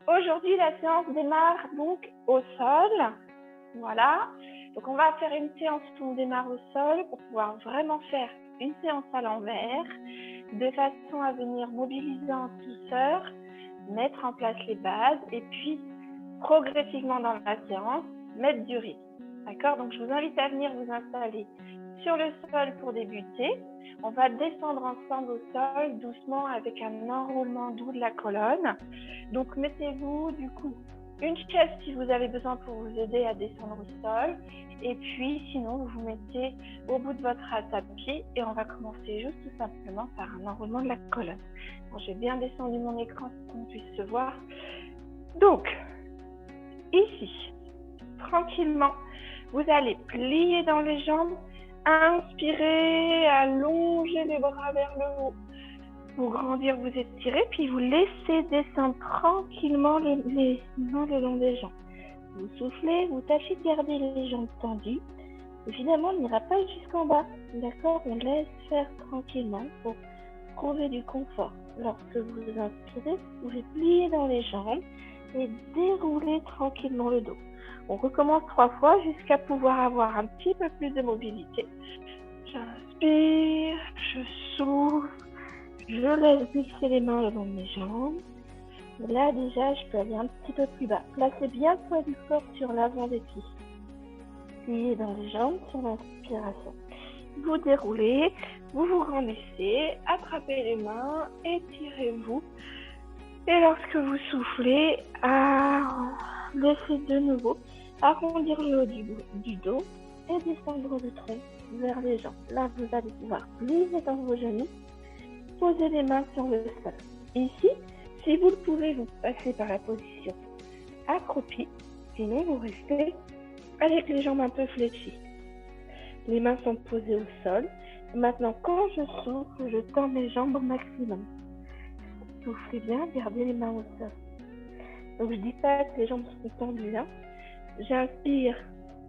Aujourd'hui, la séance démarre donc au sol. Voilà. Donc, on va faire une séance où on démarre au sol pour pouvoir vraiment faire une séance à l'envers, de façon à venir mobiliser en douceur, mettre en place les bases et puis progressivement dans la séance, mettre du rythme. D'accord? Donc, je vous invite à venir vous installer sur le sol pour débuter. On va descendre ensemble au sol doucement avec un enroulement doux de la colonne. Donc, mettez-vous du coup une chaise si vous avez besoin pour vous aider à descendre au sol. Et puis, sinon, vous vous mettez au bout de votre tapis et on va commencer juste tout simplement par un enroulement de la colonne. Bon, j'ai bien descendu mon écran pour qu'on puisse se voir. Donc, ici, tranquillement, vous allez plier dans les jambes, inspirez, allongez les bras vers le haut. Vous grandir, vous étirez, puis vous laissez descendre tranquillement les mains le long des jambes. Vous soufflez, vous tâchez de garder les jambes tendues. Évidemment, on n'ira pas jusqu'en bas, d'accord? On laisse faire tranquillement pour trouver du confort. Lorsque vous inspirez, vous pouvez plier dans les jambes et dérouler tranquillement le dos. On recommence 3 fois jusqu'à pouvoir avoir un petit peu plus de mobilité. J'inspire, je souffle, je laisse glisser les mains le long de mes jambes. Et là, déjà, je peux aller un petit peu plus bas. Placez bien le poids du corps sur l'avant des pieds. Pliez dans les jambes sur l'inspiration. Vous déroulez, vous vous grandissez, attrapez les mains, étirez-vous. Et lorsque vous soufflez, laissez de nouveau arrondir le haut du dos et descendre le tronc vers les jambes. Là, vous allez pouvoir plier dans vos genoux, poser les mains sur le sol. Ici, si vous le pouvez, vous passez par la position accroupie. Sinon, vous restez avec les jambes un peu fléchies. Les mains sont posées au sol. Maintenant, quand je souffle, je tends mes jambes au maximum. Soufflez bien, gardez les mains au sol. Donc, je ne dis pas que les jambes sont tendues. J'inspire,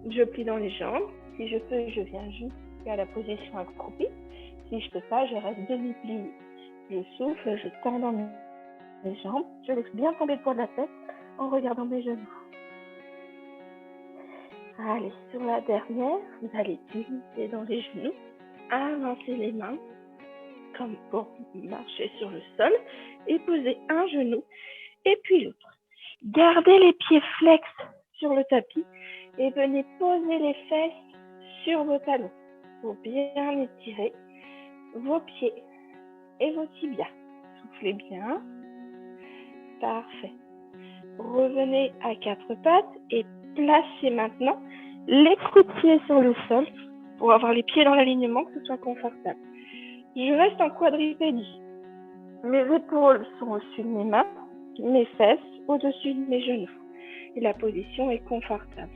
je plie dans les jambes. Si je peux, je viens jusqu'à la position accroupie. Si je ne peux pas, je reste demi-pliée. Je souffle, je tends dans mes jambes. Je laisse bien tomber le poids de la tête en regardant mes genoux. Allez, sur la dernière, vous allez glisser dans les genoux, avancer les mains comme pour marcher sur le sol et poser un genou et puis l'autre. Gardez les pieds flex sur le tapis et venez poser les fesses sur vos talons pour bien étirer vos pieds et vos tibias. Soufflez bien. Parfait. Revenez à 4 pattes et placez maintenant les coups de pied sur le sol pour avoir les pieds dans l'alignement, que ce soit confortable. Je reste en quadripédie. Mes épaules sont au-dessus de mes mains, mes fesses au-dessus de mes genoux. Et la position est confortable.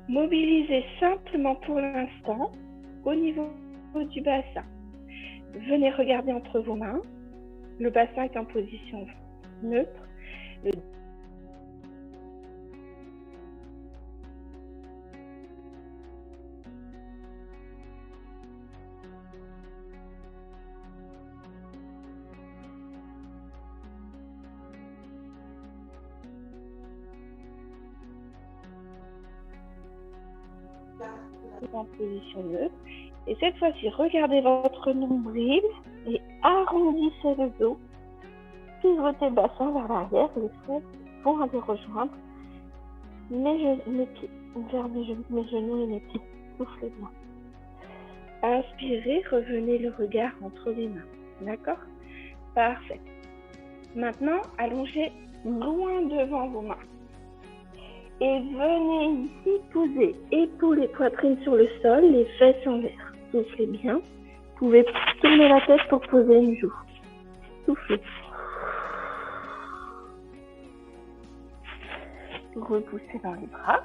Mobilisez simplement pour l'instant au niveau du bassin. Venez regarder entre vos mains. Le bassin est en position neutre. En position neutre. Et cette fois-ci, regardez votre nombril et arrondissez le dos. Pivotez le bassin vers l'arrière, les fesses vont aller rejoindre mes pieds, vers mes genoux et mes pieds. Soufflez bien. Inspirez, revenez le regard entre les mains. D'accord? Parfait. Maintenant, allongez loin devant vos mains. Et venez ici poser épaules et poitrine sur le sol, les fesses en l'air. Soufflez bien. Vous pouvez tourner la tête pour poser une joue. Soufflez. Repoussez dans les bras.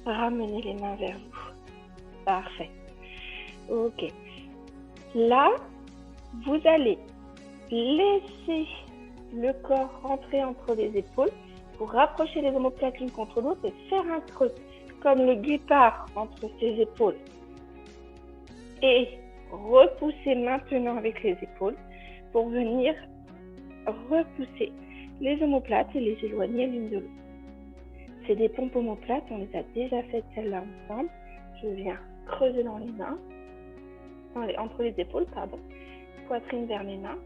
Ramenez les mains vers vous. Parfait. Ok. Là, vous allez laisser le corps rentrer entre les épaules pour rapprocher les omoplates l'une contre l'autre et faire un creux, comme le guépard entre ses épaules. Et repoussez maintenant avec les épaules pour venir repousser les omoplates et les éloigner l'une de l'autre. C'est des pompes omoplates, on les a déjà faites celles-là ensemble. Je viens creuser dans les mains, entre les épaules, pardon, poitrine vers les mains,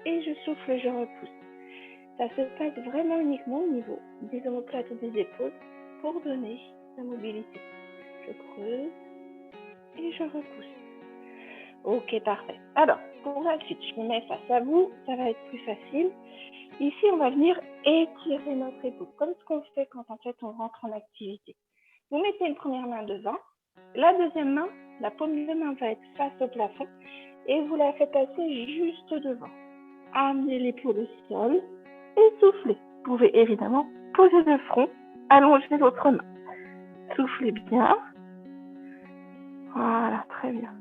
et je souffle, je repousse. Ça se passe vraiment uniquement au niveau des omoplates et des épaules pour donner la mobilité. Je creuse et je repousse. Ok, parfait. Alors, pour la suite, je me mets face à vous, ça va être plus facile. Ici, on va venir étirer notre épaule, comme ce qu'on fait quand en fait on rentre en activité. Vous mettez une première main devant, la deuxième main, la paume de main va être face au plafond et vous la faites passer juste devant. Amenez l'épaule au sol et soufflez. Vous pouvez évidemment poser le front, allonger votre main. Soufflez bien. Voilà, très bien.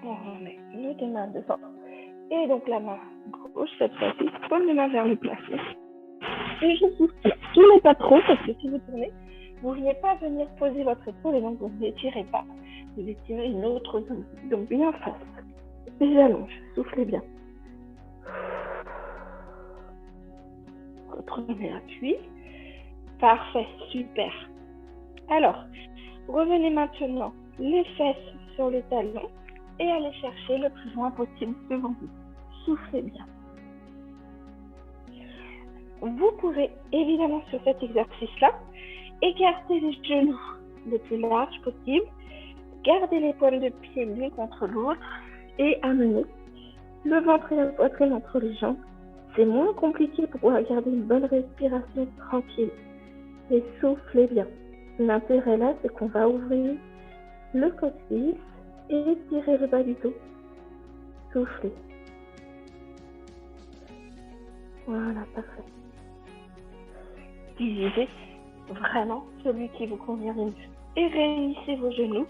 On remet nos deux mains devant. Et donc la main gauche, cette fois-ci, paume de main vers le plafond. Et je souffle. Tournez pas trop, parce que si vous tournez, vous ne venez pas venir poser votre épaule et donc vous n'étirez pas. Vous étirez une autre zone. Donc bien face. Et j'allonge. Soufflez bien. Reprenez appui. Parfait, super. Alors, revenez maintenant les fesses sur les talons et allez chercher le plus loin possible devant vous. Soufflez bien. Vous pouvez évidemment sur cet exercice-là écarter les genoux le plus large possible, garder les pointes de pied l'une contre l'autre et amener le ventre et la poitrine entre les jambes. C'est moins compliqué pour pouvoir garder une bonne respiration tranquille. Et soufflez bien. L'intérêt là, c'est qu'on va ouvrir le coccyx et étirer le bas du dos. Soufflez. Voilà, parfait. Utilisez vraiment celui qui vous convient le mieux. Et réunissez vos genoux.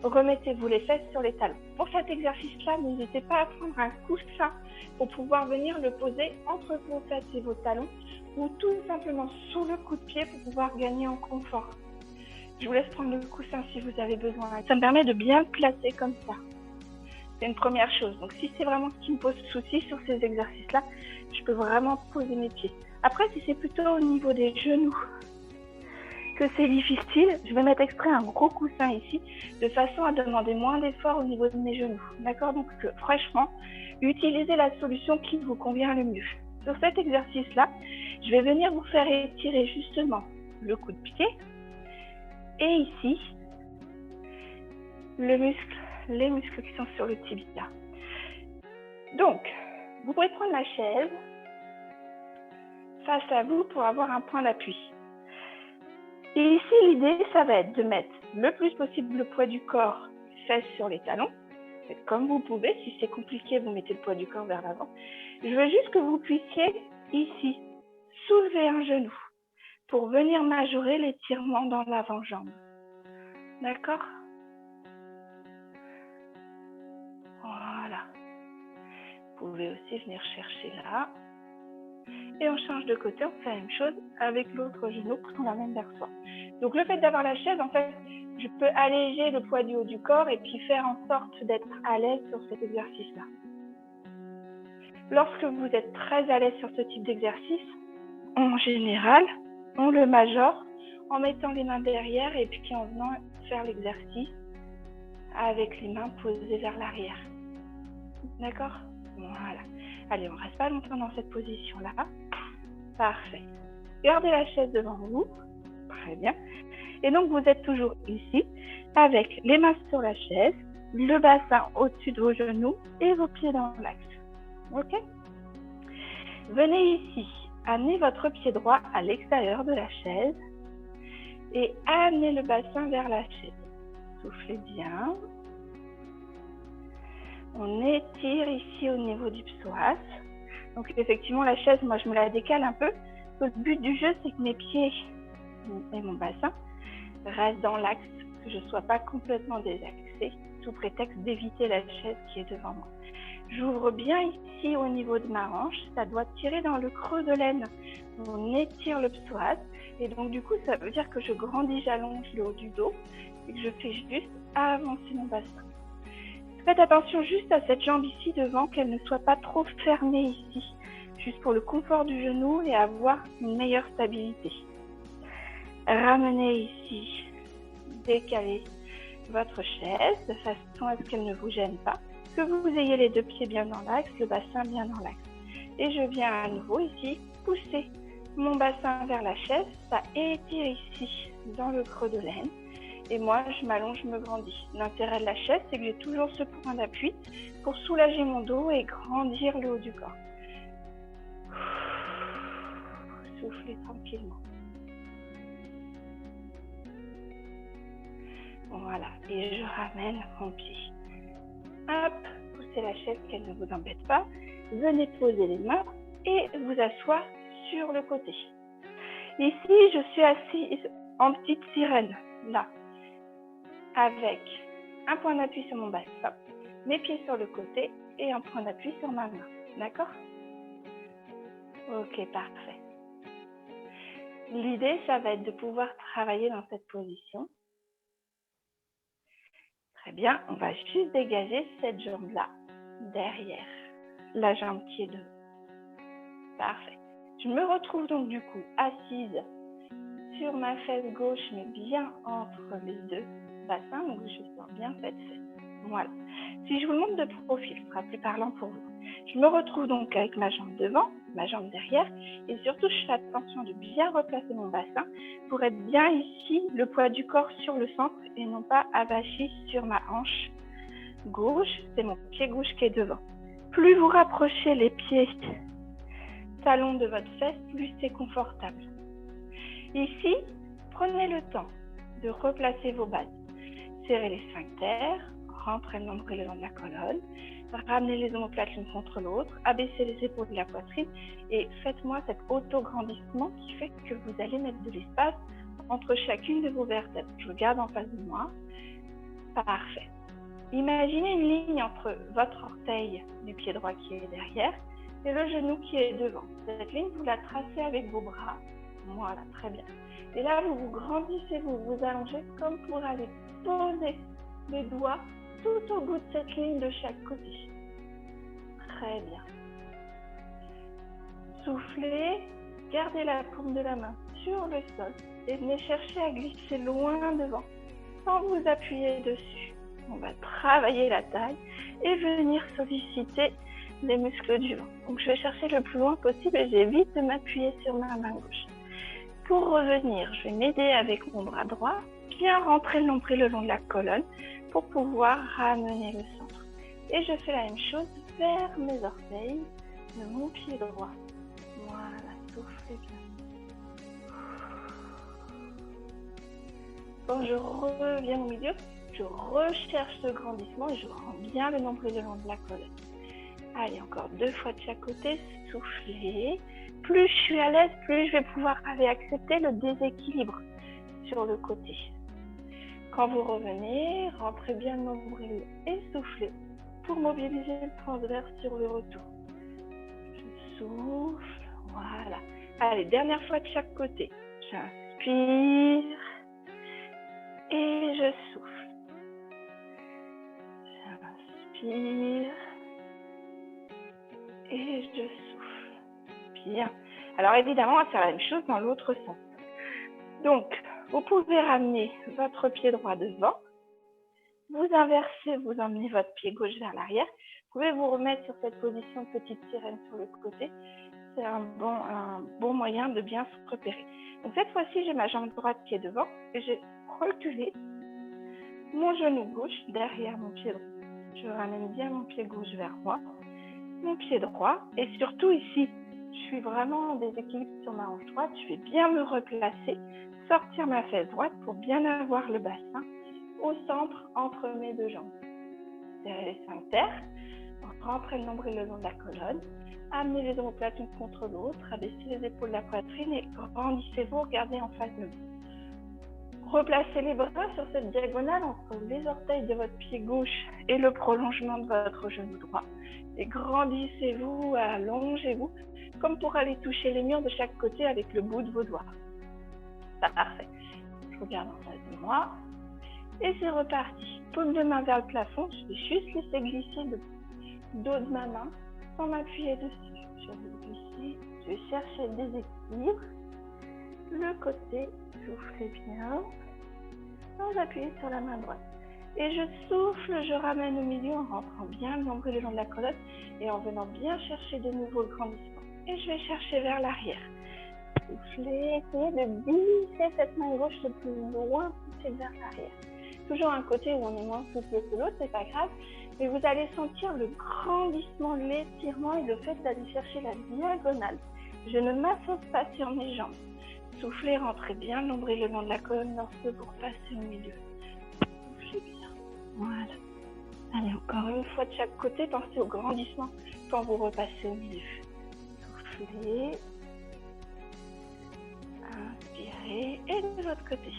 Remettez-vous les fesses sur les talons. Pour cet exercice-là, n'hésitez pas à prendre un coussin pour pouvoir venir le poser entre vos fesses et vos talons ou tout simplement sous le coup de pied pour pouvoir gagner en confort. Je vous laisse prendre le coussin si vous avez besoin. Ça me permet de bien le placer comme ça. C'est une première chose. Donc si c'est vraiment ce qui me pose souci sur ces exercices-là, je peux vraiment poser mes pieds. Après, si c'est plutôt au niveau des genoux que c'est difficile, je vais mettre exprès un gros coussin ici, de façon à demander moins d'efforts au niveau de mes genoux. D'accord? Donc franchement, utilisez la solution qui vous convient le mieux. Sur cet exercice-là, je vais venir vous faire étirer justement le coup de pied et ici, les muscles qui sont sur le tibia. Donc, vous pouvez prendre la chaise face à vous pour avoir un point d'appui. Et ici, l'idée, ça va être de mettre le plus possible le poids du corps, fesses sur les talons. Faites comme vous pouvez. Si c'est compliqué, vous mettez le poids du corps vers l'avant. Je veux juste que vous puissiez, ici, soulever un genou pour venir majorer l'étirement dans l'avant-jambe. D'accord? Voilà. Vous pouvez aussi venir chercher là. Et on change de côté, on fait la même chose avec l'autre genou qu'on l'amène vers soi. Donc le fait d'avoir la chaise, en fait, je peux alléger le poids du haut du corps et puis faire en sorte d'être à l'aise sur cet exercice-là. Lorsque vous êtes très à l'aise sur ce type d'exercice, en général, on le majore en mettant les mains derrière et puis en venant faire l'exercice avec les mains posées vers l'arrière. D'accord? Voilà. Allez, on ne reste pas longtemps dans cette position-là. Parfait. Gardez la chaise devant vous. Très bien. Et donc, vous êtes toujours ici avec les mains sur la chaise, le bassin au-dessus de vos genoux et vos pieds dans l'axe. OK? Venez ici, amenez votre pied droit à l'extérieur de la chaise et amenez le bassin vers la chaise. Soufflez bien. On étire ici au niveau du psoas. Donc effectivement, la chaise, moi je me la décale un peu. Le but du jeu, c'est que mes pieds et mon bassin restent dans l'axe, que je ne sois pas complètement désaxée, sous prétexte d'éviter la chaise qui est devant moi. J'ouvre bien ici au niveau de ma hanche, ça doit tirer dans le creux de l'aine. On étire le psoas et donc du coup, ça veut dire que je grandis, j'allonge le haut du dos et que je fais juste avancer mon bassin. Faites attention juste à cette jambe ici devant, qu'elle ne soit pas trop fermée ici, juste pour le confort du genou et avoir une meilleure stabilité. Ramenez ici, décalez votre chaise de façon à ce qu'elle ne vous gêne pas, que vous ayez les 2 pieds bien dans l'axe, le bassin bien dans l'axe. Et je viens à nouveau ici pousser mon bassin vers la chaise, ça étire ici dans le creux de l'aine. Et moi, je m'allonge, je me grandis. L'intérêt de la chaise, c'est que j'ai toujours ce point d'appui pour soulager mon dos et grandir le haut du corps. Soufflez tranquillement. Voilà, et je ramène mon pied. Hop, poussez la chaise, qu'elle ne vous embête pas. Venez poser les mains et vous asseoir sur le côté. Ici, je suis assise en petite sirène, là, avec un point d'appui sur mon bassin, mes pieds sur le côté et un point d'appui sur ma main. D'accord? Ok, parfait. L'idée, ça va être de pouvoir travailler dans cette position. Très bien, on va juste dégager cette jambe-là derrière la jambe qui est devant. Parfait. Je me retrouve donc du coup assise sur ma fesse gauche, mais bien entre les 2 bassins, donc je sens bien cette fesse. Voilà. Si je vous le montre de profil, ce sera plus parlant pour vous. Je me retrouve donc avec ma jambe devant, ma jambe derrière, et surtout je fais attention de bien replacer mon bassin pour être bien ici, le poids du corps sur le centre et non pas avachi sur ma hanche gauche, c'est mon pied gauche qui est devant. Plus vous rapprochez les pieds talons de votre fesse, plus c'est confortable. Ici, prenez le temps de replacer vos bases. Serrez les sphincters, rentrez le nombril le long de la colonne, ramenez les omoplates l'une contre l'autre, abaissez les épaules de la poitrine et faites-moi cet auto-grandissement qui fait que vous allez mettre de l'espace entre chacune de vos vertèbres. Je regarde en face de moi. Parfait. Imaginez une ligne entre votre orteil du pied droit qui est derrière et le genou qui est devant. Cette ligne, vous la tracez avec vos bras. Voilà, très bien. Et là, vous vous grandissez, vous vous allongez comme pour aller poser les doigts tout au bout de cette ligne de chaque côté. Très bien. Soufflez, gardez la paume de la main sur le sol et venez chercher à glisser loin devant sans vous appuyer dessus. On va travailler la taille et venir solliciter les muscles du ventre. Donc je vais chercher le plus loin possible et j'évite de m'appuyer sur ma main gauche. Pour revenir, je vais m'aider avec mon bras droit, bien rentrer le nombril le long de la colonne pour pouvoir ramener le centre. Et je fais la même chose vers mes orteils de mon pied droit. Voilà, soufflez bien. Quand je reviens au milieu, je recherche ce grandissement et je rends bien le nombril le long de la colonne. Allez, encore 2 fois de chaque côté, soufflez. Plus je suis à l'aise, plus je vais pouvoir aller accepter le déséquilibre sur le côté. Quand vous revenez, rentrez bien le nombril et soufflez pour mobiliser le transverse sur le retour. Je souffle, voilà. Allez, dernière fois de chaque côté. J'inspire et je souffle. J'inspire et je souffle. Bien. Alors évidemment, on va faire la même chose dans l'autre sens. Donc, vous pouvez ramener votre pied droit devant. Vous inversez, vous emmenez votre pied gauche vers l'arrière. Vous pouvez vous remettre sur cette position petite sirène sur le côté. C'est un bon moyen de bien se repérer. Donc cette fois-ci, j'ai ma jambe droite qui est devant et j'ai reculé mon genou gauche derrière mon pied droit. Je ramène bien mon pied gauche vers moi, mon pied droit et surtout ici, je suis vraiment en déséquilibre sur ma hanche droite. Je vais bien me replacer, sortir ma fesse droite pour bien avoir le bassin au centre entre mes 2 jambes. Serrez les sphincters, rentrez le nombril le long de la colonne, amenez les omoplates l'une contre l'autre, abaissez les épaules de la poitrine et grandissez-vous, regardez en face de vous. Replacez les bras sur cette diagonale entre les orteils de votre pied gauche et le prolongement de votre genou droit. Et grandissez-vous, allongez-vous, comme pour aller toucher les murs de chaque côté avec le bout de vos doigts. Parfait. Je regarde en face de moi. Et c'est reparti. Paume de main vers le plafond. Je vais juste laisser glisser le dos de ma main sans m'appuyer dessus. Je vais glisser. Je vais chercher le déséquilibre. Le côté, soufflez bien. Sans appuyer sur la main droite. Et je souffle, je ramène au milieu en rentrant bien le nombril le long de la colonne et en venant bien chercher de nouveau le grandissement. Et je vais chercher vers l'arrière. Soufflez, essayez de glisser cette main gauche le plus loin possible vers l'arrière. Toujours un côté où on est moins soufflé que l'autre, c'est pas grave, mais vous allez sentir le grandissement, l'étirement et le fait d'aller chercher la diagonale. Je ne m'associe pas sur mes jambes. Soufflez, rentrez bien le nombril le long de la colonne lorsque vous repassez au milieu. Soufflez bien. Voilà. Allez, encore une fois de chaque côté, pensez au grandissement quand vous repassez au milieu. Soufflez. Inspirez. Et de l'autre côté.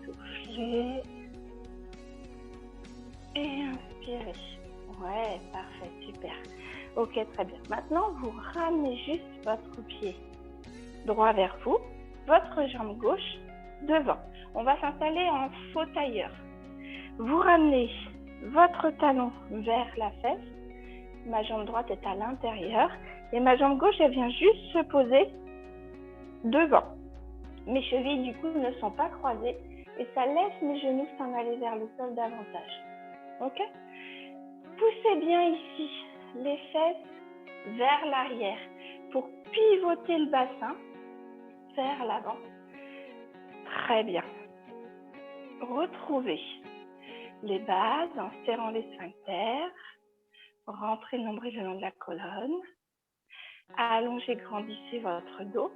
Soufflez. Et inspirez. Ouais, parfait, super. Ok, très bien. Maintenant, vous ramenez juste votre pied droit vers vous, votre jambe gauche devant. On va s'installer en faux tailleur. Vous ramenez votre talon vers la fesse. Ma jambe droite est à l'intérieur et ma jambe gauche, elle vient juste se poser devant. Mes chevilles, du coup, ne sont pas croisées et ça laisse mes genoux s'en aller vers le sol davantage. Ok? Poussez bien ici les fesses vers l'arrière pour pivoter le bassin vers l'avant. Très bien. Retrouvez les bases en serrant les sphincters. Rentrez le nombril le long de la colonne. Allongez, grandissez votre dos.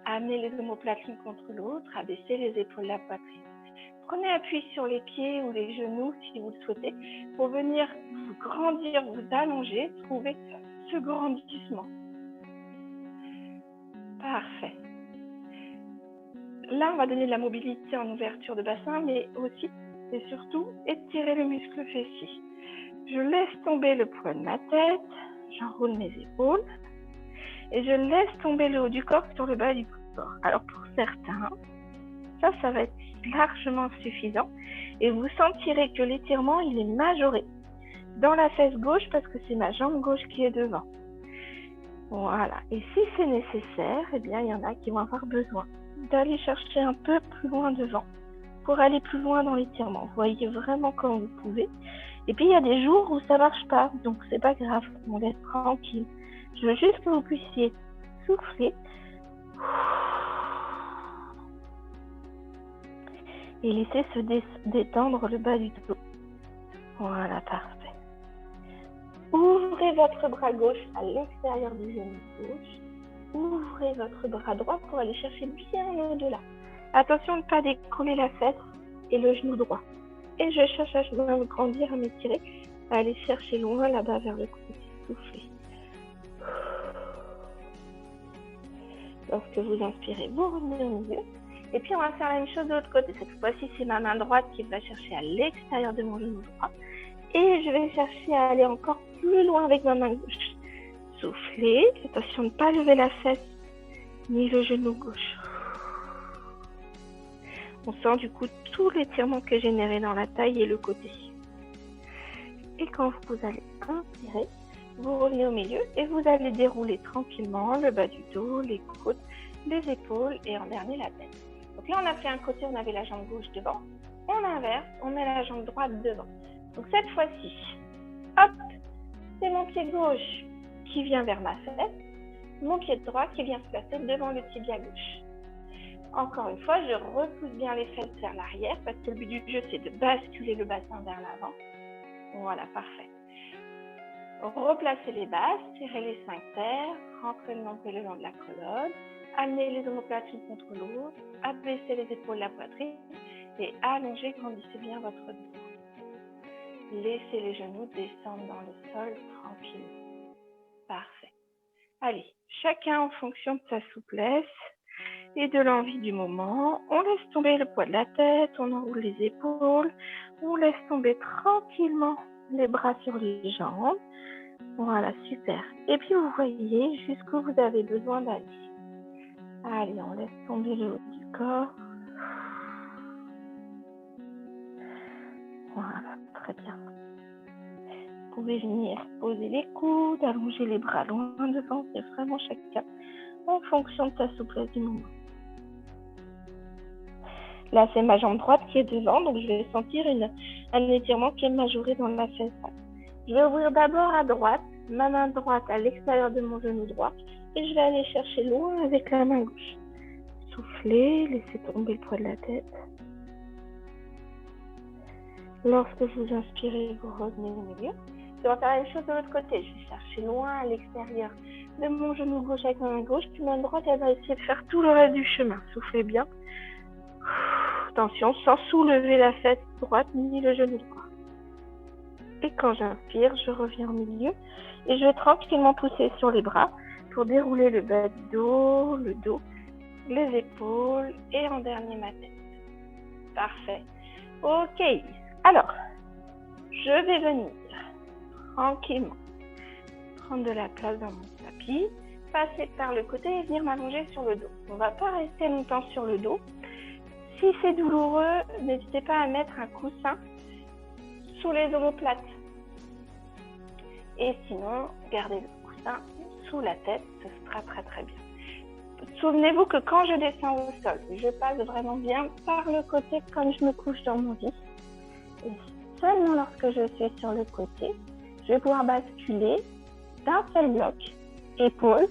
Amenez les omoplates l'une contre l'autre. Abaissez les épaules, la poitrine. Prenez appui sur les pieds ou les genoux si vous le souhaitez pour venir vous grandir, vous allonger, trouver ce grandissement. Parfait. Là, on va donner de la mobilité en ouverture de bassin, mais aussi et surtout étirer le muscle fessier. Je laisse tomber le poids de ma tête, j'enroule mes épaules et je laisse tomber le haut du corps sur le bas du corps. Alors pour certains, ça va être largement suffisant et vous sentirez que l'étirement, il est majoré dans la fesse gauche parce que c'est ma jambe gauche qui est devant. Voilà. Et si c'est nécessaire, eh bien, il y en a qui vont avoir besoin d'aller chercher un peu plus loin devant pour aller plus loin dans l'étirement. Voyez vraiment comme vous pouvez. Et puis, il y a des jours où ça marche pas, donc c'est pas grave, on laisse tranquille. Je veux juste que vous puissiez souffler et laisser se détendre le bas du dos. Voilà, parfait. Ouvrez votre bras gauche à l'extérieur du genou gauche. Ouvrez votre bras droit pour aller chercher bien au-delà. Attention de ne pas décoller la fesse et le genou droit. Et je cherche à me grandir, à m'étirer, à aller chercher loin là-bas vers le côté. Soufflez. Lorsque vous inspirez, vous revenez au milieu. Et puis on va faire la même chose de l'autre côté. Cette fois-ci, c'est ma main droite qui va chercher à l'extérieur de mon genou droit. Et je vais chercher à aller encore plus loin avec ma main gauche. Soufflez. Attention de ne pas lever la fesse ni le genou gauche. On sent du coup tout l'étirement qui est généré dans la taille et le côté. Et quand vous allez inspirer, vous revenez au milieu et vous allez dérouler tranquillement le bas du dos, les côtes, les épaules et en dernier la tête. Donc là, on a fait un côté, on avait la jambe gauche devant. On inverse, on met la jambe droite devant. Donc cette fois-ci, hop, c'est mon pied gauche qui vient vers ma fesse, mon pied droit qui vient se placer devant le tibia gauche. Encore une fois, je repousse bien les fesses vers l'arrière parce que le but du jeu, c'est de basculer le bassin vers l'avant. Voilà, parfait. Replacez les bases, tirez les sphincters, rentrez le nombril le long de la colonne, amenez les omoplates l'une contre l'autre, abaissez les épaules, la poitrine et allongez, grandissez bien votre dos. Laissez les genoux descendre dans le sol tranquillement. Parfait. Allez, chacun en fonction de sa souplesse et de l'envie du moment. On laisse tomber le poids de la tête, on enroule les épaules, on laisse tomber tranquillement les bras sur les jambes. Voilà, super. Et puis vous voyez jusqu'où vous avez besoin d'aller. Allez, on laisse tomber le haut du corps. Voilà, très bien. Vous pouvez venir poser les coudes, allonger les bras loin devant, c'est vraiment chacun en fonction de sa souplesse du mouvement. Là, c'est ma jambe droite qui est devant, donc je vais sentir un étirement qui est majoré dans la fesse. Je vais ouvrir d'abord à droite, ma main droite à l'extérieur de mon genou droit, et je vais aller chercher loin avec la main gauche. Soufflez, laissez tomber le poids de la tête. Lorsque vous inspirez, vous revenez au milieu. Je vais faire la même chose de l'autre côté. Je vais chercher loin à l'extérieur de mon genou gauche avec ma main gauche, puis ma main droite, elle va essayer de faire tout le reste du chemin. Soufflez bien. Attention, sans soulever la fesse droite ni le genou droit. Et quand j'inspire, je reviens au milieu et je vais tranquillement pousser sur les bras pour dérouler le bas du dos, le dos, les épaules et en dernier ma tête. Parfait. Ok. Alors, je vais venir tranquillement prendre de la place dans mon tapis, passer par le côté et venir m'allonger sur le dos. On ne va pas rester longtemps sur le dos. Si c'est douloureux, n'hésitez pas à mettre un coussin sous les omoplates. Et sinon, gardez le coussin sous la tête, ce sera très très bien. Souvenez-vous que quand je descends au sol, je passe vraiment bien par le côté comme je me couche dans mon lit. Et seulement lorsque je suis sur le côté, je vais pouvoir basculer d'un seul bloc, épaules,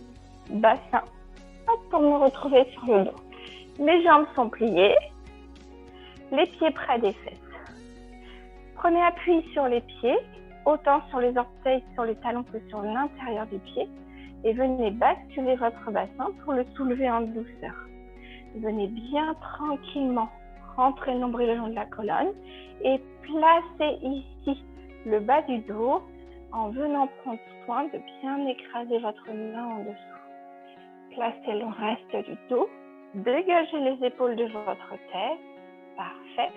bassin, pour me retrouver sur le dos. Mes jambes sont pliées, les pieds près des fesses. Prenez appui sur les pieds, autant sur les orteils, sur les talons que sur l'intérieur du pied, et venez basculer votre bassin pour le soulever en douceur. Venez bien tranquillement rentrer le nombril le long de la colonne et placer ici le bas du dos en venant prendre soin de bien écraser votre main en dessous. Placez le reste du dos, dégagez les épaules de votre tête, parfait,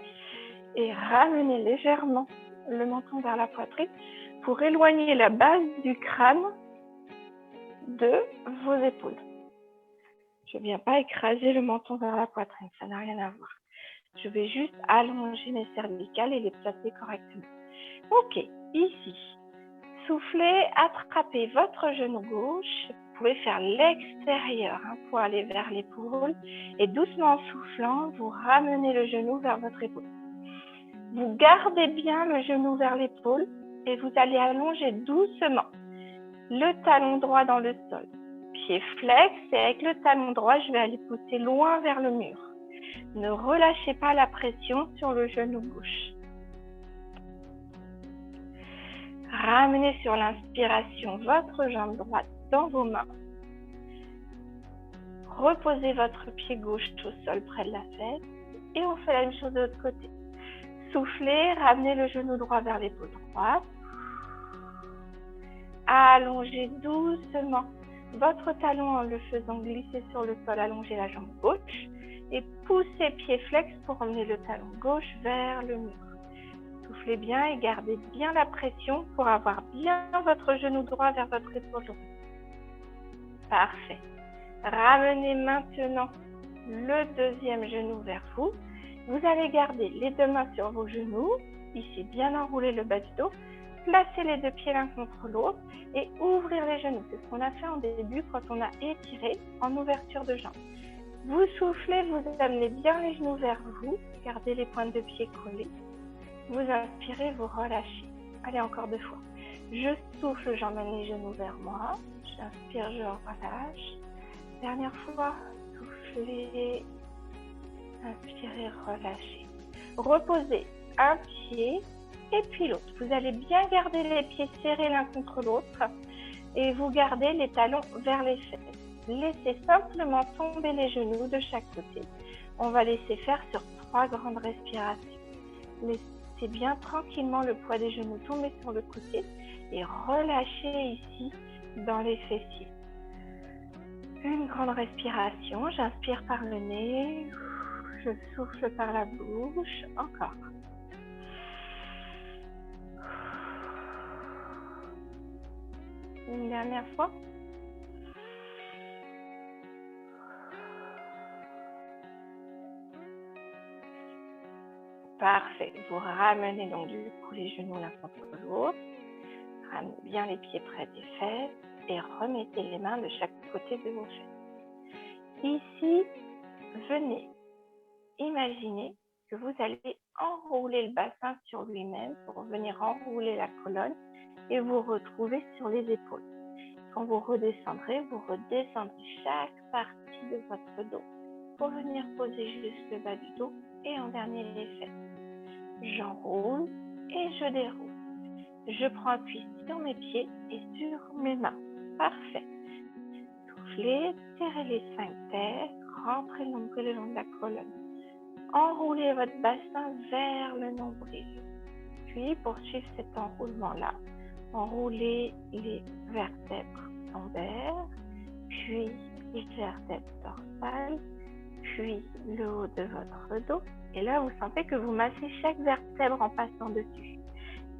et ramenez légèrement le menton vers la poitrine pour éloigner la base du crâne de vos épaules. Je ne viens pas écraser le menton vers la poitrine, ça n'a rien à voir. Je vais juste allonger mes cervicales et les placer correctement. Ok, ici, soufflez, attrapez votre genou gauche. Vous pouvez faire l'extérieur pour aller vers l'épaule. Et doucement en soufflant, vous ramenez le genou vers votre épaule. Vous gardez bien le genou vers l'épaule et vous allez allonger doucement le talon droit dans le sol. Pied flex et avec le talon droit, je vais aller pousser loin vers le mur. Ne relâchez pas la pression sur le genou gauche. Ramenez sur l'inspiration votre jambe droite dans vos mains. Reposez votre pied gauche au sol près de la fesse et on fait la même chose de l'autre côté. Soufflez, ramenez le genou droit vers l'épaule droite. Allongez doucement votre talon en le faisant glisser sur le sol, allongez la jambe gauche et poussez pied flex pour emmener le talon gauche vers le mur. Soufflez bien et gardez bien la pression pour avoir bien votre genou droit vers votre épaule droite. Parfait. Ramenez maintenant le deuxième genou vers vous. Vous allez garder les deux mains sur vos genoux, ici bien enrouler le bas du dos. Placez les deux pieds l'un contre l'autre et ouvrir les genoux. C'est ce qu'on a fait en début quand on a étiré en ouverture de jambes. Vous soufflez, vous amenez bien les genoux vers vous. Gardez les pointes de pied collées. Vous inspirez, vous relâchez. Allez, encore 2 fois. Je souffle, j'emmène les genoux vers moi. J'inspire, je relâche. Dernière fois, soufflez, inspirez, relâchez. Reposez un pied et puis l'autre. Vous allez bien garder les pieds serrés l'un contre l'autre et vous gardez les talons vers les fesses. Laissez simplement tomber les genoux de chaque côté. On va laisser faire sur 3 grandes respirations. Laissez bien tranquillement le poids des genoux tomber sur le côté et relâchez ici dans les fessiers. Une grande respiration, j'inspire par le nez, je souffle par la bouche, encore. Une dernière fois. Parfait. Vous ramenez donc du coup les genoux l'un contre l'autre. Ramenez bien les pieds près des fesses et remettez les mains de chaque côté de vos fesses. Ici, venez imaginer que vous allez enrouler le bassin sur lui-même pour venir enrouler la colonne et vous retrouver sur les épaules. Quand vous redescendrez chaque partie de votre dos pour venir poser juste le bas du dos et en dernier les fesses. J'enroule et je déroule. Je prends appui sur mes pieds et sur mes mains. Parfait. Soufflez, serrez les sphincters, rentrez le nombril le long de la colonne. Enroulez votre bassin vers le nombril. Puis, pour suivre cet enroulement-là, enroulez les vertèbres lombaires, puis les vertèbres dorsales, puis le haut de votre dos. Et là, vous sentez que vous massez chaque vertèbre en passant dessus.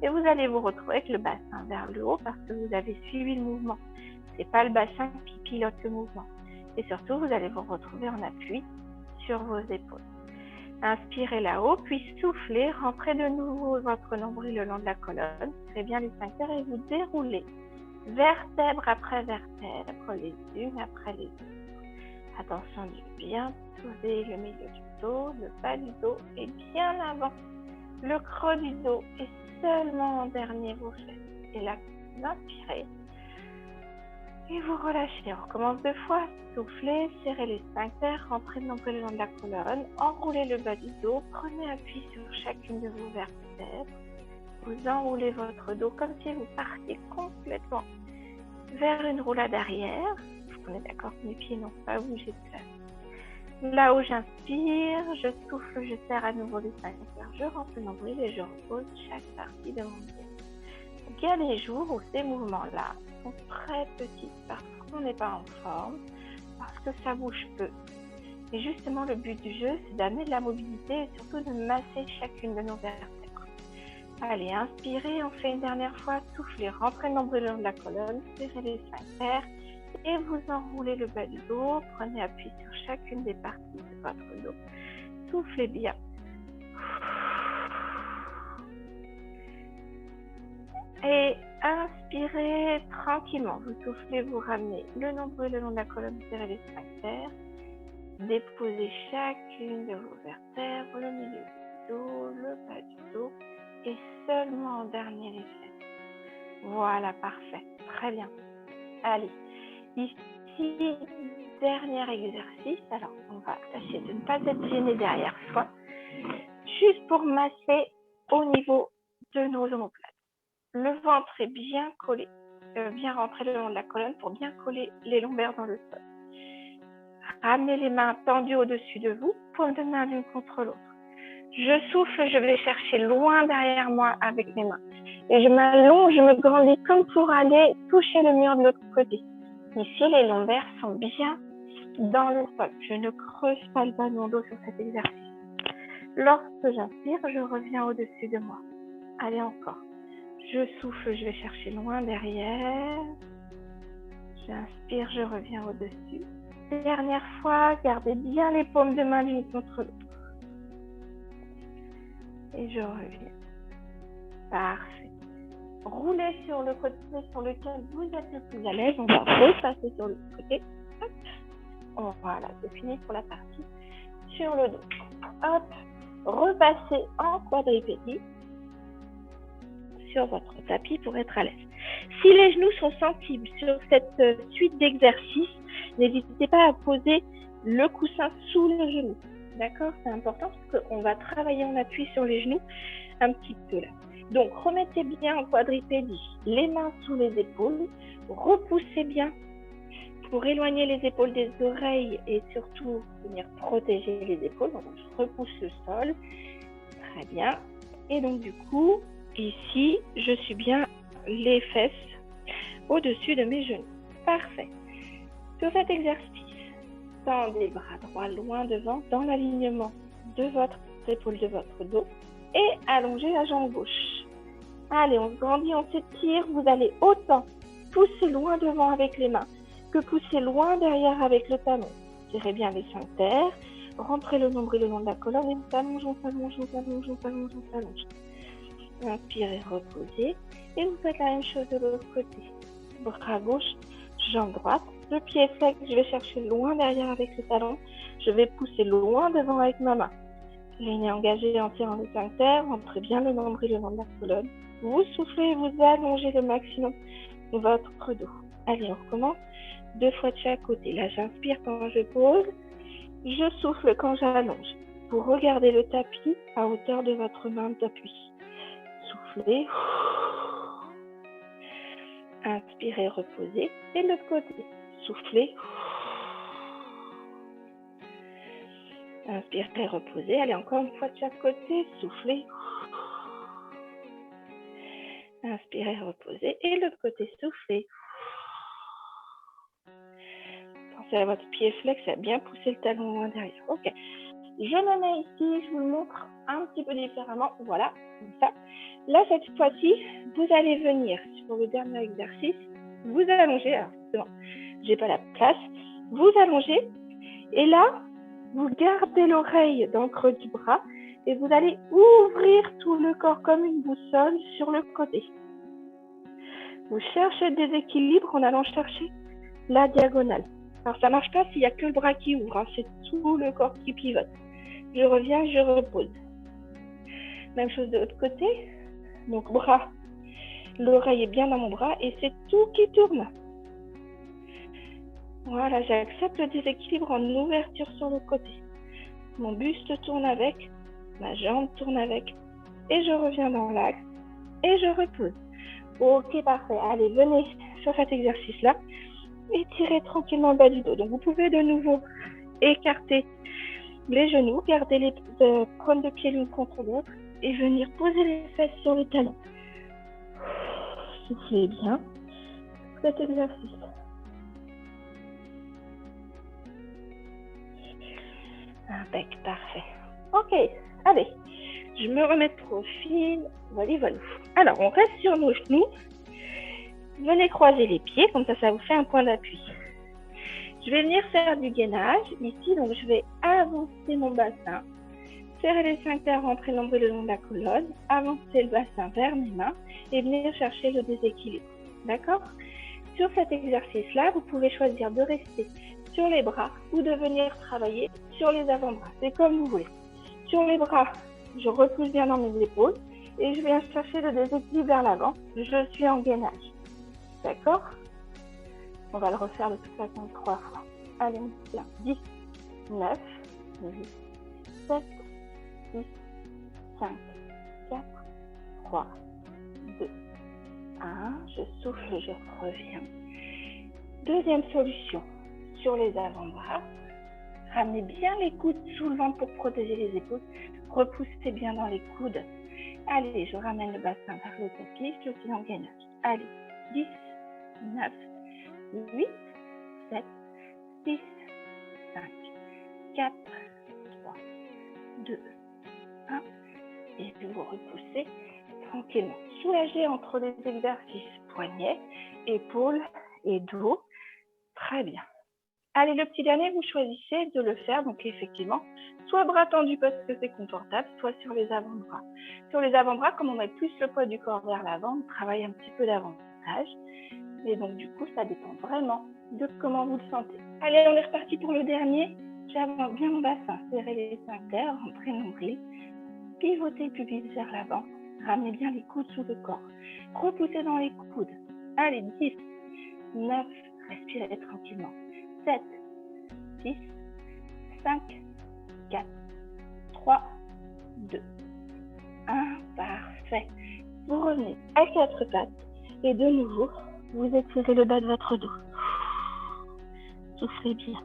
Et vous allez vous retrouver avec le bassin vers le haut parce que vous avez suivi le mouvement. Ce n'est pas le bassin qui pilote le mouvement. Et surtout, vous allez vous retrouver en appui sur vos épaules. Inspirez là-haut, puis soufflez, rentrez de nouveau votre nombril le long de la colonne. Très bien les sphincters et vous déroulez vertèbre après vertèbre, les unes après les autres. Attention de bien poser le milieu du dos, le bas du dos et bien avant le creux du dos et seulement en dernier vos fesses. Et là, vous inspirez et vous relâchez. On recommence 2 fois. Soufflez, serrez les sphincters, rentrez le nombril le long de la colonne, enroulez le bas du dos, prenez appui sur chacune de vos vertèbres. Vous enroulez votre dos comme si vous partiez complètement vers une roulade arrière. On est d'accord que mes pieds n'ont pas bougé de place. Là où j'inspire, je souffle, je serre à nouveau les sphincters, je rentre le nombril et je repose chaque partie de mon pied. Donc, il y a des jours où ces mouvements-là sont très petits parce qu'on n'est pas en forme, parce que ça bouge peu. Et justement, le but du jeu, c'est d'amener de la mobilité et surtout de masser chacune de nos vertèbres. Allez, inspirez, on fait une dernière fois, soufflez, rentrez le nombril le long de la colonne, serrez les sphincters et vous enroulez le bas du dos, prenez appui sur chacune des parties de votre dos. Soufflez bien. Et inspirez tranquillement. Vous soufflez, vous ramenez le nombril le long de la colonne, serrez les sphincters. Déposez chacune de vos vertèbres, le milieu du dos, le bas du dos et seulement en dernier les fesses. Voilà, parfait. Très bien. Allez, ici, dernier exercice. Alors, on va tâcher de ne pas être gêné derrière soi. Juste pour masser au niveau de nos omoplates. Le ventre est bien collé, bien rentré le long de la colonne pour bien coller les lombaires dans le sol. Ramenez les mains tendues au-dessus de vous, paume de main l'une contre l'autre. Je souffle, je vais chercher loin derrière moi avec mes mains. Et je m'allonge, je me grandis comme pour aller toucher le mur de l'autre côté. Ici, les lombaires sont bien dans le sol. Je ne creuse pas le bas de mon dos sur cet exercice. Lorsque j'inspire, je reviens au-dessus de moi. Allez encore. Je souffle, je vais chercher loin derrière. J'inspire, je reviens au-dessus. Dernière fois, gardez bien les paumes de main l'une contre l'autre. Et je reviens. Parfait. Roulez sur le côté sur lequel vous êtes le plus à l'aise. On va repasser sur le côté. Hop. Voilà, c'est fini pour la partie sur le dos. Hop. Repassez en quadripédie sur votre tapis pour être à l'aise. Si les genoux sont sensibles sur cette suite d'exercices, n'hésitez pas à poser le coussin sous le genou. D'accord? C'est important parce qu'on va travailler en appui sur les genoux un petit peu là. Donc, remettez bien en quadripédie les mains sous les épaules. Repoussez bien pour éloigner les épaules des oreilles et surtout venir protéger les épaules. Donc, je repousse le sol. Très bien. Et donc, du coup, ici, je suis bien les fesses au-dessus de mes genoux. Parfait. Sur cet exercice, tendez les bras droits loin devant dans l'alignement de votre épaule, de votre dos et allongez la jambe gauche. Allez, on se grandit, on s'étire. Vous allez autant pousser loin devant avec les mains que pousser loin derrière avec le talon. Tirez bien les sphincters. rentrez le nombril le long de la colonne et on s'allonge, on s'allonge, on s'allonge, on s'allonge, on s'allonge. Inspirez, reposez. Et vous faites la même chose de l'autre côté. Bras gauche, jambe droite. Le pied est sec, je vais chercher loin derrière avec le talon. Je vais pousser loin devant avec ma main. Ligne engagée en tirant le sphincter. Rentrez bien le nombril le long de la colonne. Vous soufflez, vous allongez le maximum votre dos. Allez, on recommence. 2 fois de chaque côté. Là, j'inspire quand je pose. Je souffle quand j'allonge. Vous regardez le tapis à hauteur de votre main d'appui. Soufflez. Inspirez, reposez. Et de l'autre côté. Soufflez. Inspirez, reposez. Allez, encore une fois de chaque côté. Soufflez. Inspirez, reposez. Et de l'autre côté, soufflez. Pensez à votre pied flex, à bien pousser le talon loin derrière. Ok. Je me mets ici, je vous le montre un petit peu différemment. Voilà, comme ça. Là, cette fois-ci, vous allez venir sur le dernier exercice. Vous allongez. Alors, justement, j'ai pas la place. Vous allongez. Et là, vous gardez l'oreille dans le creux du bras. Et vous allez ouvrir tout le corps comme une boussole sur le côté. Vous cherchez le déséquilibre en allant chercher la diagonale. Alors, ça ne marche pas s'il n'y a que le bras qui ouvre. Hein. C'est tout le corps qui pivote. Je reviens, je repose. Même chose de l'autre côté. Donc, bras. L'oreille est bien dans mon bras et c'est tout qui tourne. Voilà, j'accepte le déséquilibre en ouverture sur le côté. Mon buste tourne avec, ma jambe tourne avec et je reviens dans l'axe et je repose. Ok, parfait. Allez, venez sur cet exercice-là. Étirez tranquillement le bas du dos. Donc, vous pouvez de nouveau écarter les genoux, garder les prendre de pieds l'une contre l'autre et venir poser les fesses sur les talons. Soufflez bien cet exercice. Impec, parfait. Ok, allez, je me remets de profil. Voilà, voilà. Alors, on reste sur nos genoux. Venez croiser les pieds, comme ça vous fait un point d'appui. Je vais venir faire du gainage ici, donc je vais avancer mon bassin, serrer les sphincters, rentrer le nombril le long de la colonne, avancer le bassin vers mes mains et venir chercher le déséquilibre. D'accord? Sur cet exercice-là, vous pouvez choisir de rester sur les bras ou de venir travailler sur les avant-bras. C'est comme vous voulez. Sur les bras, je repousse bien dans mes épaules et je viens chercher le déséquilibre vers l'avant. Je suis en gainage. D'accord? On va le refaire de toute façon 3 fois. Allez, on tient. 10, 9, 8, 7, 6, 5, 4, 3, 2, 1. Je souffle, je reviens. Deuxième solution, sur les avant-bras. Ramenez bien les coudes sous le ventre pour protéger les épaules. Repoussez bien dans les coudes. Allez, je ramène le bassin vers le tapis. Je suis en gainage. Allez, 10, 9, 8, 7, 6, 5, 4, 3, 2, 1. Et vous repoussez tranquillement. Soulagez entre les exercices poignets, épaules et dos. Très bien. Allez, le petit dernier, vous choisissez de le faire. Donc, effectivement, soit bras tendus parce que c'est confortable, soit sur les avant-bras. Sur les avant-bras, comme on met plus le poids du corps vers l'avant, on travaille un petit peu davantage. Et donc, du coup, ça dépend vraiment de comment vous le sentez. Allez, on est reparti pour le dernier. J'avance bien mon bassin, serrez les sphincters, rentrez le nombril, pivotez le pubis vers l'avant, ramenez bien les coudes sous le corps, repoussez dans les coudes. Allez, 10, 9, respirez tranquillement. 7, 6, 5, 4, 3, 2, 1. Parfait. Vous revenez à 4 pattes et de nouveau, vous étirez le bas de votre dos. Soufflez bien.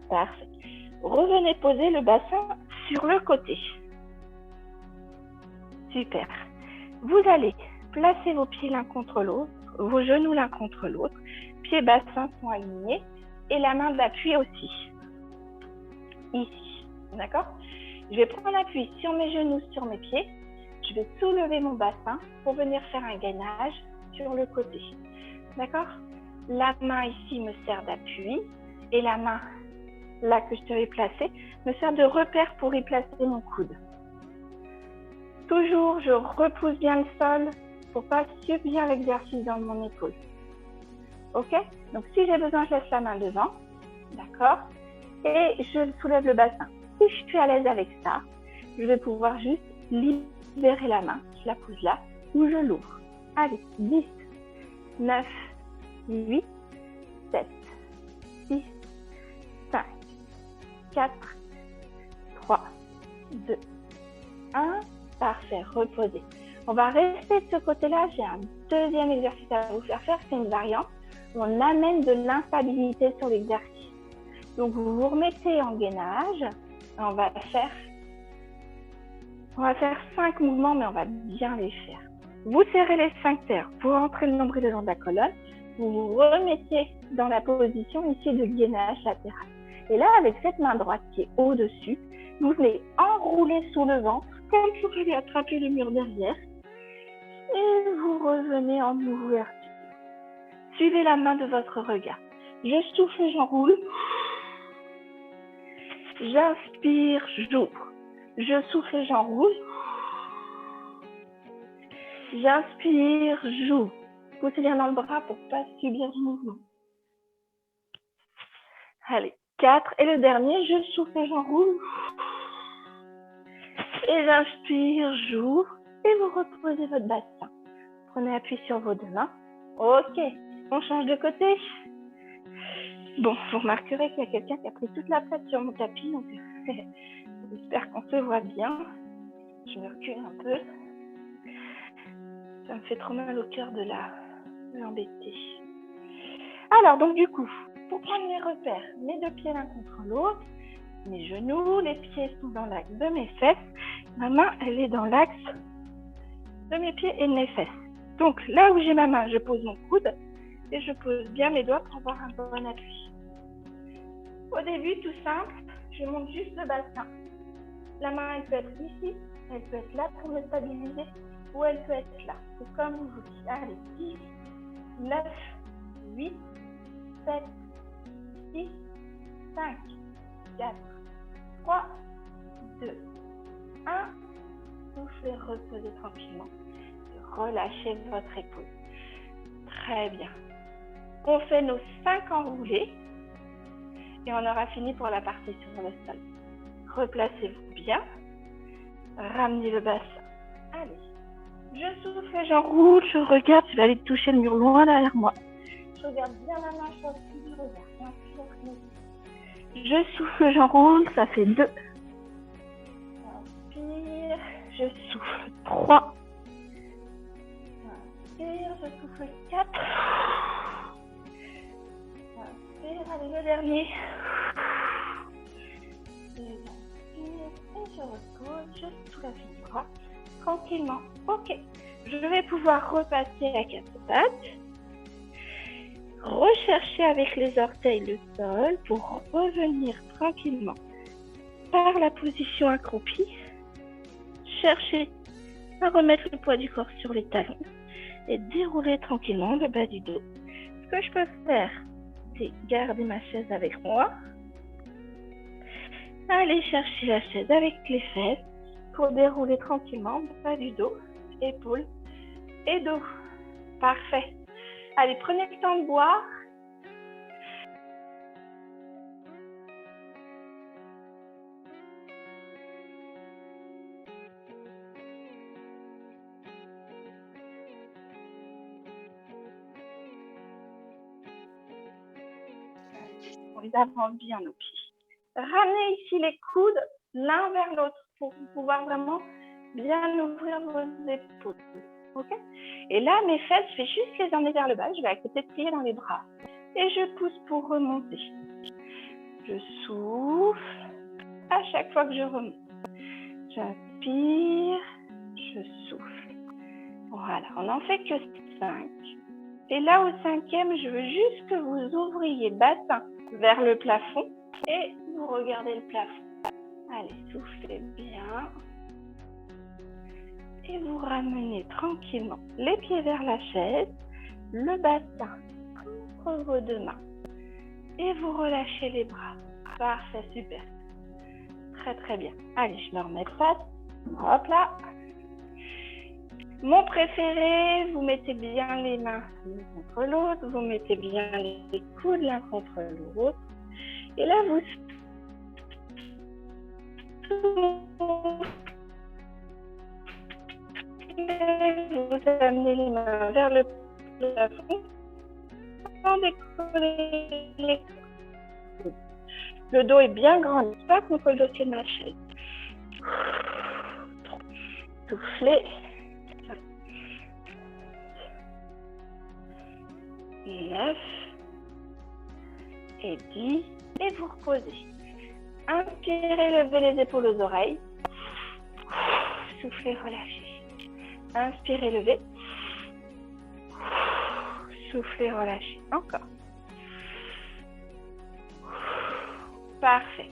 Parfait. Revenez poser le bassin sur le côté. Super. Vous allez placer vos pieds l'un contre l'autre, vos genoux l'un contre l'autre, pieds bassins sont alignés et la main d'appui aussi. Ici, d'accord? Je vais prendre appui sur mes genoux, sur mes pieds. Je vais soulever mon bassin pour venir faire un gainage sur le côté. D'accord? La main ici me sert d'appui et la main là que je t'avais placée me sert de repère pour y placer mon coude. Toujours, je repousse bien le sol pour pas subir l'exercice dans mon épaule. Ok? Donc, si j'ai besoin, je laisse la main devant. D'accord? Et je soulève le bassin. Si je suis à l'aise avec ça, je vais pouvoir juste libérer la main. Je la pose là ou je l'ouvre. Allez, 10, 9, 8, 7, 6, 5, 4, 3, 2, 1. Parfait, reposez. On va rester de ce côté-là. J'ai un deuxième exercice à vous faire faire. C'est une variante où on amène de l'instabilité sur l'exercice. Donc, vous vous remettez en gainage. On va faire 5 mouvements, mais on va bien les faire. Vous serrez les sphincters, vous rentrez le nombril le long de la colonne. Vous vous remettez dans la position ici de gainage latéral. Et là, avec cette main droite qui est au-dessus, vous venez enrouler sous le ventre, comme pour aller attraper le mur derrière. Et vous revenez en ouverture. Suivez la main de votre regard. Je souffle, j'enroule. J'inspire, j'ouvre. Je souffle, j'enroule. J'inspire, j'ouvre. Poussez bien dans le bras pour ne pas subir le mouvement. Allez, 4. Et le dernier, je souffle, j'enroule. Et j'inspire, j'ouvre. Et vous reposez votre bassin. Prenez appui sur vos deux mains. Ok, on change de côté. Bon, vous remarquerez qu'il y a quelqu'un qui a pris toute la place sur mon tapis. Donc, j'espère qu'on se voit bien. Je me recule un peu. Ça me fait trop mal au cœur de l'embêter. Alors, donc du coup, pour prendre mes repères, mes deux pieds l'un contre l'autre, mes genoux, les pieds sont dans l'axe de mes fesses. Ma main, elle est dans l'axe de mes pieds et de mes fesses. Donc, là où j'ai ma main, je pose mon coude et je pose bien mes doigts pour avoir un bon appui. Au début, tout simple, je monte juste le bassin. La main, elle peut être ici, elle peut être là pour me stabiliser, ou elle peut être là. C'est comme vous voulez. Allez, 10, 9, 8, 7, 6, 5, 4, 3, 2, 1. Soufflez, reposez tranquillement. Relâchez votre épaule. Très bien. On fait nos 5 enroulés et on aura fini pour la partie sur le sol. Replacez-vous bien. Ramenez le bassin. Allez. Je souffle, j'enroule, je regarde, je vais aller toucher le mur loin derrière moi. Je regarde bien la main, je regarde. Je souffle, j'enroule, ça fait 2. Inspire, je souffle 3. Inspire, je souffle 4. Inspire, allez le dernier. Et je repose, je soulève les bras tranquillement. Ok, je vais pouvoir repasser à 4 pattes. Rechercher avec les orteils le sol pour revenir tranquillement par la position accroupie. Chercher à remettre le poids du corps sur les talons et dérouler tranquillement le bas du dos. Ce que je peux faire, c'est garder ma chaise avec moi. Aller chercher la chaise avec les fesses pour dérouler tranquillement le bas du dos, épaules et dos. Parfait. Allez, prenez le temps de boire. On les avance bien nos pieds. Ramenez ici les coudes l'un vers l'autre pour pouvoir vraiment bien ouvrir vos épaules. Okay, et là, mes fesses, je vais juste les emmener vers le bas. Je vais accepter de plier dans les bras. Et je pousse pour remonter. Je souffle à chaque fois que je remonte. J'inspire, je souffle. Voilà, on n'en fait que 5. Et là, au 5e, je veux juste que vous ouvriez bassin vers le plafond et vous regardez le plafond. Allez, soufflez bien. Et vous ramenez tranquillement les pieds vers la chaise, le bassin entre vos deux mains. Et vous relâchez les bras. Parfait, super. Très, très bien. Allez, je me remets de face. Hop là. Mon préféré, vous mettez bien les mains l'une contre l'autre. Vous mettez bien les coudes l'un contre l'autre. Et là, vous amenez les mains vers le plafond sans décoller les coudes. Le dos est bien grand, pas contre le dossier de ma chaise. Soufflez. 9 et 10 et vous reposez. Inspirez, levez les épaules aux oreilles. Soufflez, relâchez. Inspirez, levez. Soufflez, relâchez. Encore. Parfait.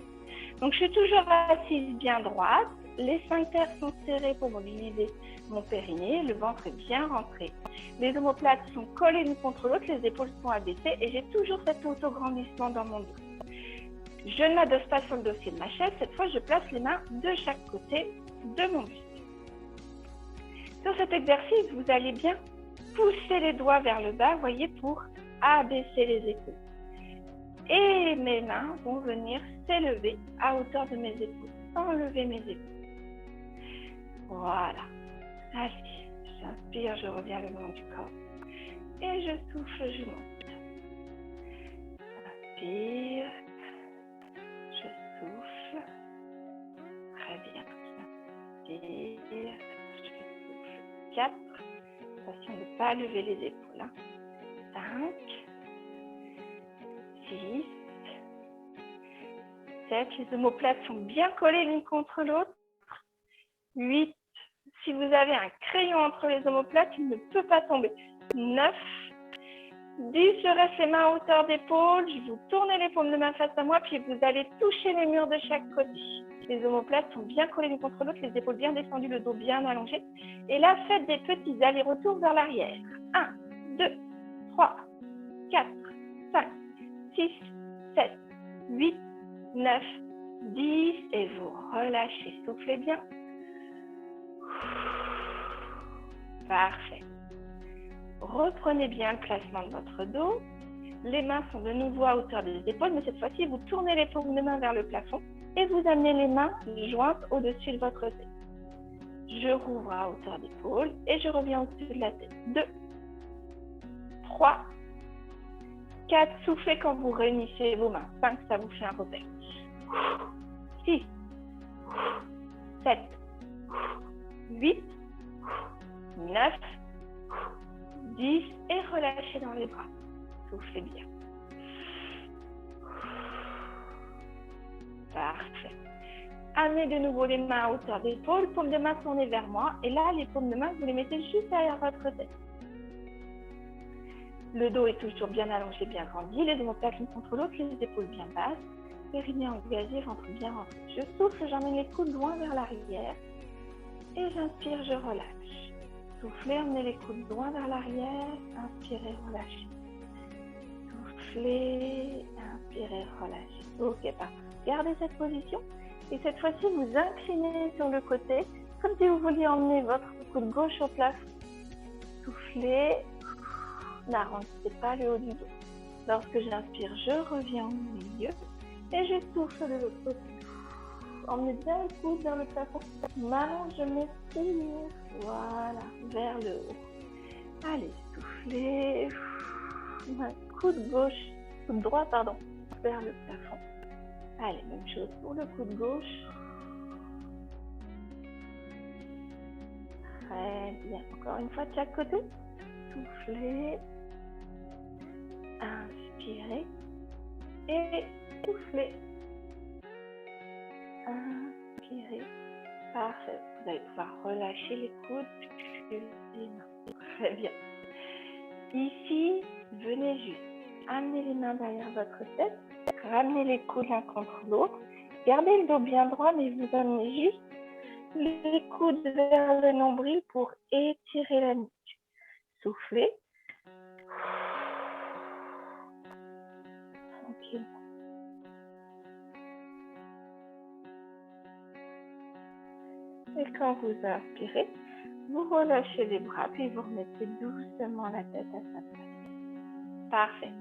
Donc, je suis toujours assise bien droite. Les sphincters sont serrés pour mobiliser mon périnée. Le ventre est bien rentré. Les omoplates sont collées l'une contre l'autre. Les épaules sont abaissées. Et j'ai toujours cet autograndissement dans mon dos. Je ne m'adosse pas sur le dossier de ma chaise. Cette fois, je place les mains de chaque côté de mon buste. Sur cet exercice, vous allez bien pousser les doigts vers le bas, voyez, pour abaisser les épaules. Et mes mains vont venir s'élever à hauteur de mes épaules, enlever mes épaules. Voilà. Allez, j'inspire, je reviens le long du corps. Et je souffle, je monte. Inspire. Je souffle. Très bien. Inspire. Je souffle. 4. Attention de ne pas lever les épaules. 5. 6. 7. Les omoplates sont bien collées l'une contre l'autre. 8. Si vous avez un crayon entre les omoplates, il ne peut pas tomber. 9. 10, je reste les mains à hauteur d'épaule. Je vous tourne les paumes de main face à moi, puis vous allez toucher les murs de chaque côté. Les omoplates sont bien collées l'une contre l'autre, les épaules bien descendues, le dos bien allongé. Et là, faites des petits allers-retours vers l'arrière. 1, 2, 3, 4, 5, 6, 7, 8, 9, 10. Et vous relâchez. Soufflez bien. Parfait. Reprenez bien le placement de votre dos. Les mains sont de nouveau à hauteur des épaules, mais cette fois-ci, vous tournez les paumes de main vers le plafond et vous amenez les mains jointes au-dessus de votre tête. Je rouvre à hauteur d'épaule et je reviens au-dessus de la tête. 2, 3, 4. Soufflez quand vous réunissez vos mains. 5, ça vous fait un repère. 6, 7, 8, 9, 10 et relâchez dans les bras. Soufflez bien. Parfait. Amenez de nouveau les mains à hauteur d'épaule, paumes de main tournées vers moi. Et là, les paumes de main, vous les mettez juste derrière votre tête. Le dos est toujours bien allongé, bien grandi. Les omoplates l'une contre l'autre, les épaules bien basses. Périnée engagé, ventre bien rentré. Je souffle, j'emmène les coudes loin vers l'arrière. Et j'inspire, je relâche. Soufflez, emmenez les coudes loin vers l'arrière. Inspirez, relâchez. Soufflez, inspirez, relâchez. Ok, parfait. Gardez cette position. Et cette fois-ci, vous inclinez sur le côté, comme si vous vouliez emmener votre coude gauche au plafond. Soufflez. N'arrondissez pas le haut du dos. Lorsque j'inspire, je reviens au milieu. Et je souffle de l'autre côté. Emmenez bien le coude vers le plafond. M'allonge, je m'étire. Voilà, vers le haut. Allez, soufflez. Coude gauche, coude droit, pardon, vers le plafond. Allez, même chose pour le coude gauche. Très bien. Encore une fois de chaque côté. Soufflez. Inspirez. Et soufflez. Inspirez. Parfait. Vous allez pouvoir relâcher les coudes et les mains. Très bien. Ici, venez juste amener les mains derrière votre tête, ramenez les coudes l'un contre l'autre, gardez le dos bien droit, mais vous amenez juste les coudes vers le nombril pour étirer la nuque. Soufflez. tranquillement. Et quand vous inspirez, vous relâchez les bras, puis vous remettez doucement la tête à sa place. Parfait.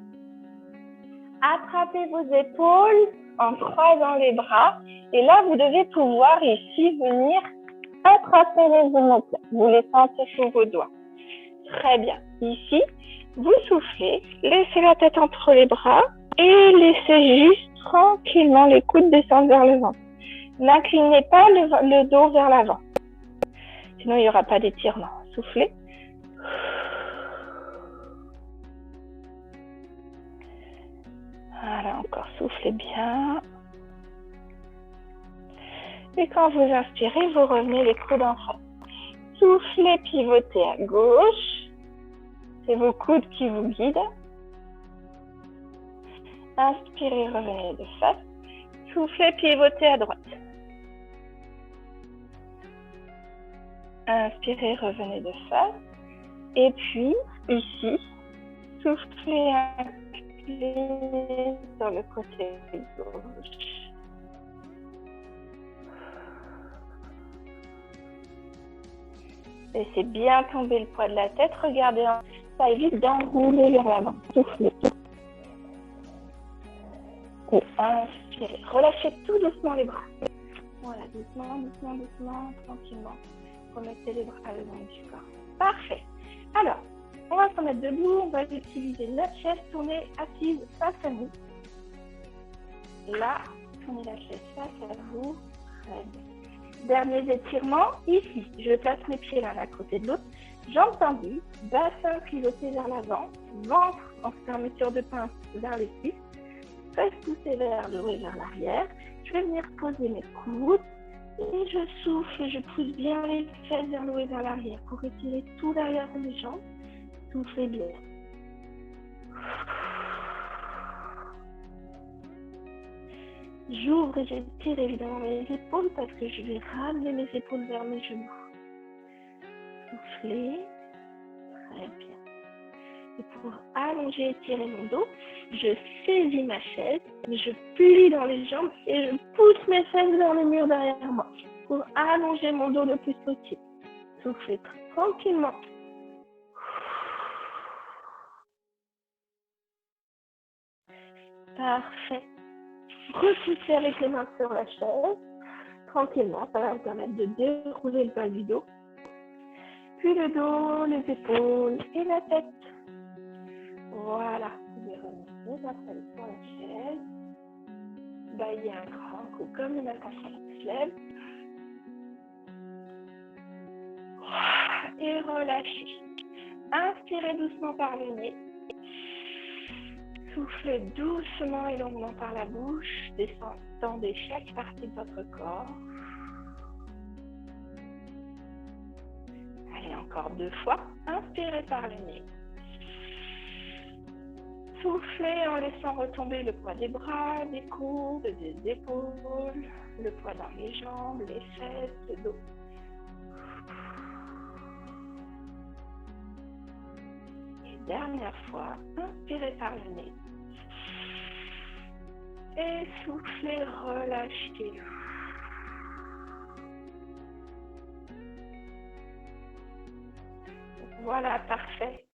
Attrapez vos épaules en croisant les bras. Et là, vous devez pouvoir ici venir attraper les omoplates. Vous les sentez sous vos doigts. Très bien. Ici, vous soufflez, laissez la tête entre les bras et laissez juste tranquillement les coudes descendre vers le ventre. N'inclinez pas le dos vers l'avant. Sinon, il n'y aura pas d'étirement. Soufflez. Voilà, encore soufflez bien. Et quand vous inspirez, vous revenez les coudes en face. Soufflez, pivotez à gauche. C'est vos coudes qui vous guident. Inspirez, revenez de face. Soufflez, pivotez à droite. Inspirez, revenez de face. Et puis, ici, soufflez, inclinez sur le côté gauche. Laissez bien tomber le poids de la tête. Regardez, ça évite d'enrouler vers l'avant. Soufflez. Et inspirez. Relâchez tout doucement les bras. Voilà, doucement, doucement, doucement, tranquillement. Remettez les bras le long du corps. Parfait. Alors, on va se mettre debout. On va utiliser notre chaise tournée assise face à nous. Là, tournez la chaise face à vous. Très bien. Dernier étirement, ici. Je place mes pieds l'un à côté de l'autre. Jambes tendues, bassin pivoté vers l'avant, ventre en fermeture de pince vers les cuisses, fesses poussées vers le haut et vers l'arrière. Je vais venir poser mes coudes et je souffle, je pousse bien les fesses vers le haut et vers l'arrière pour étirer tout derrière mes jambes. Soufflez bien. J'ouvre et j'étire évidemment mes épaules parce que je vais ramener mes épaules vers mes genoux. Soufflez. Très bien. Et pour allonger et étirer mon dos, je saisis ma chaise, je plie dans les jambes et je pousse mes fesses vers le mur derrière moi pour allonger mon dos le plus possible. Soufflez tranquillement. Parfait. Repoussez avec les mains sur la chaise, tranquillement, ça va vous permettre de dérouler le bas du dos, puis le dos, les épaules et la tête. Voilà, vous pouvez remonter, installer sur la chaise, bailler un grand coup comme le matin quand on se lève, et relâchez. Inspirez doucement par le nez. Soufflez doucement et longuement par la bouche, descendez chaque partie de votre corps. Allez, encore 2 fois. Inspirez par le nez. Soufflez en laissant retomber le poids des bras, des coudes, des épaules, le poids dans les jambes, les fesses, le dos. Et dernière fois, inspirez par le nez. Et soufflez, relâchez. Voilà, parfait.